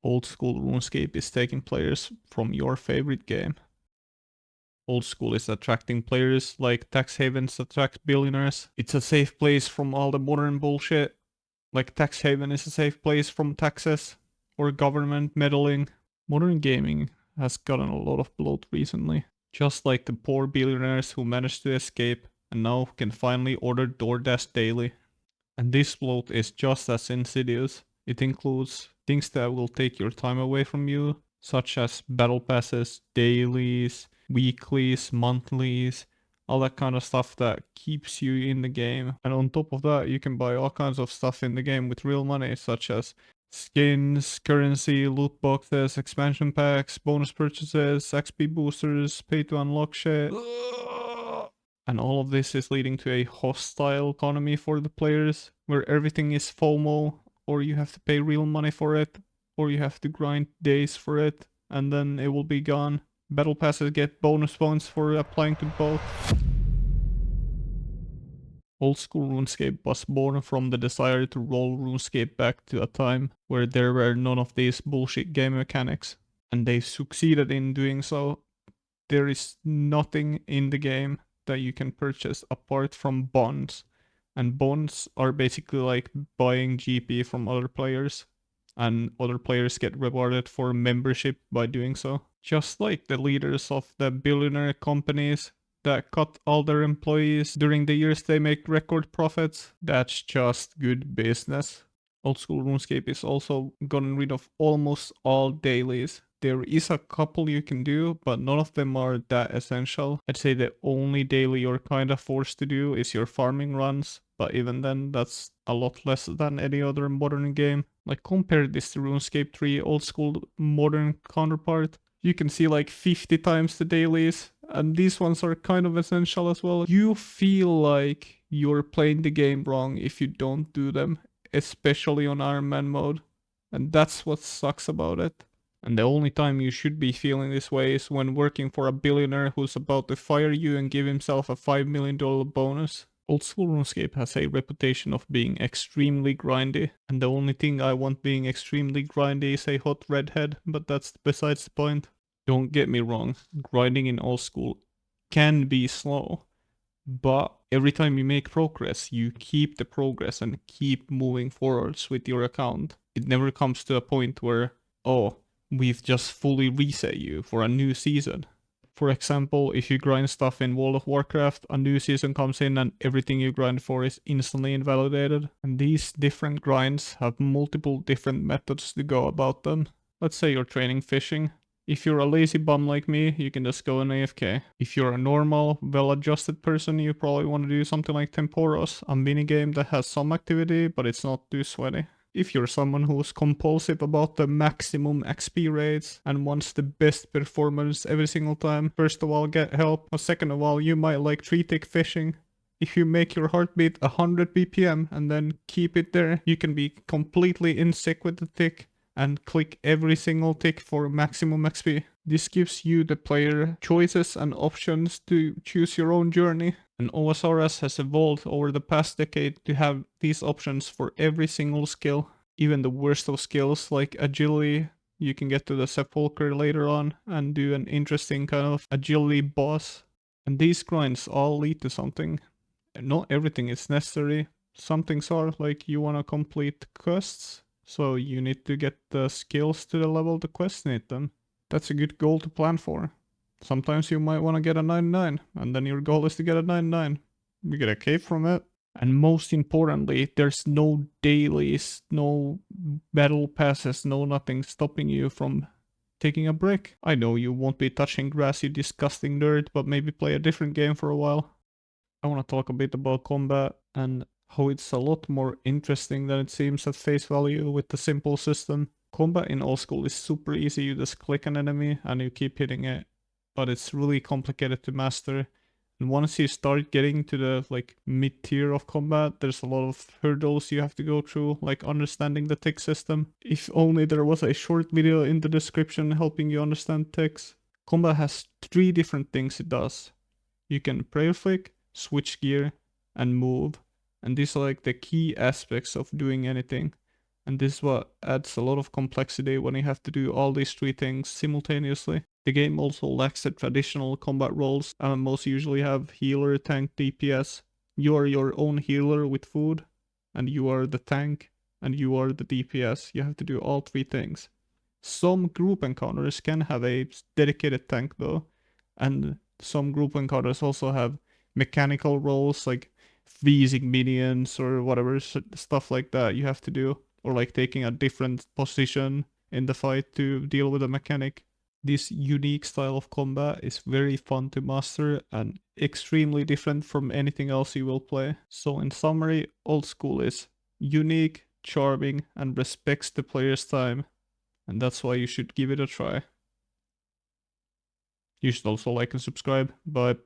Old School Runescape is taking players from your favorite game. Old School is attracting players like tax havens attract billionaires. It's a safe place from all the modern bullshit. Like tax haven is a safe place from taxes or government meddling. Modern gaming has gotten a lot of bloat recently. Just like the poor billionaires who managed to escape and now can finally order DoorDash daily. And this bloat is just as insidious. It includes things that will take your time away from you, such as battle passes, dailies, weeklies, monthlies, all that kind of stuff that keeps you in the game. And on top of that, you can buy all kinds of stuff in the game with real money, such as skins, currency, loot boxes, expansion packs, bonus purchases, XP boosters, pay to unlock shit. And all of this is leading to a hostile economy for the players, where everything is FOMO, or you have to pay real money for it, or you have to grind days for it, and then it will be gone. Battle passes get bonus points for applying to both. Old School Runescape was born from the desire to roll RuneScape back to a time where there were none of these bullshit game mechanics. And they succeeded in doing so. There is nothing in the game that you can purchase apart from bonds. And bonds are basically like buying GP from other players. And other players get rewarded for membership by doing so. Just like the leaders of the billionaire companies that cut all their employees during the years they make record profits. That's just good business. Old School RuneScape is also gotten rid of almost all dailies. There is a couple you can do, but none of them are that essential. I'd say the only daily you're kinda forced to do is your farming runs, but even then that's a lot less than any other modern game. Like compare this to RuneScape 3 Old School modern counterpart. You can see like 50 times the dailies, and these ones are kind of essential as well. You feel like you're playing the game wrong if you don't do them, especially on Iron Man mode. And that's what sucks about it. And the only time you should be feeling this way is when working for a billionaire who's about to fire you and give himself a $5 million bonus. Old School RuneScape has a reputation of being extremely grindy, and the only thing I want being extremely grindy is a hot redhead, but that's besides the point. Don't get me wrong, grinding in Old School can be slow, but every time you make progress, you keep the progress and keep moving forwards with your account. It never comes to a point where, oh, we've just fully reset you for a new season. For example, if you grind stuff in World of Warcraft, a new season comes in and everything you grind for is instantly invalidated. And these different grinds have multiple different methods to go about them. Let's say you're training fishing. If you're a lazy bum like me, you can just go in AFK. If you're a normal, well-adjusted person, you probably want to do something like Temporos, a minigame that has some activity, but it's not too sweaty. If you're someone who's compulsive about the maximum XP rates and wants the best performance every single time, first of all get help, or second of all you might like 3-tick fishing. If you make your heartbeat 100 BPM and then keep it there, you can be completely in sync with the tick and click every single tick for maximum XP. This gives you, the player, choices and options to choose your own journey. And OSRS has evolved over the past decade to have these options for every single skill. Even the worst of skills like agility, you can get to the sepulcher later on and do an interesting kind of agility boss. And these grinds all lead to something. And not everything is necessary. Some things are, like you want to complete quests, so you need to get the skills to the level the quests need them. That's a good goal to plan for. Sometimes you might want to get a 99, and then your goal is to get a 99. You get a cape from it. And most importantly, there's no dailies, no battle passes, no nothing stopping you from taking a break. I know you won't be touching grass, you disgusting nerd, but maybe play a different game for a while. I want to talk a bit about combat and how it's a lot more interesting than it seems at face value with the simple system. Combat in Old School is super easy, you just click an enemy and you keep hitting it. But it's really complicated to master. And once you start getting to the like mid tier of combat, there's a lot of hurdles you have to go through, like understanding the tick system. If only there was a short video in the description helping you understand ticks. Combat has 3 different things it does. You can prayer flick, switch gear, and move. And these are like the key aspects of doing anything. And this is what adds a lot of complexity when you have to do all these three things simultaneously. The game also lacks the traditional combat roles. MMOs usually have healer, tank, DPS. You are your own healer with food, and you are the tank, and you are the DPS. You have to do all three things. Some group encounters can have a dedicated tank though, and some group encounters also have mechanical roles like freezing minions or whatever stuff like that you have to do, or like taking a different position in the fight to deal with a mechanic. This unique style of combat is very fun to master and extremely different from anything else you will play. So in summary, Old School is unique, charming, and respects the player's time. And that's why you should give it a try. You should also like and subscribe. Bye.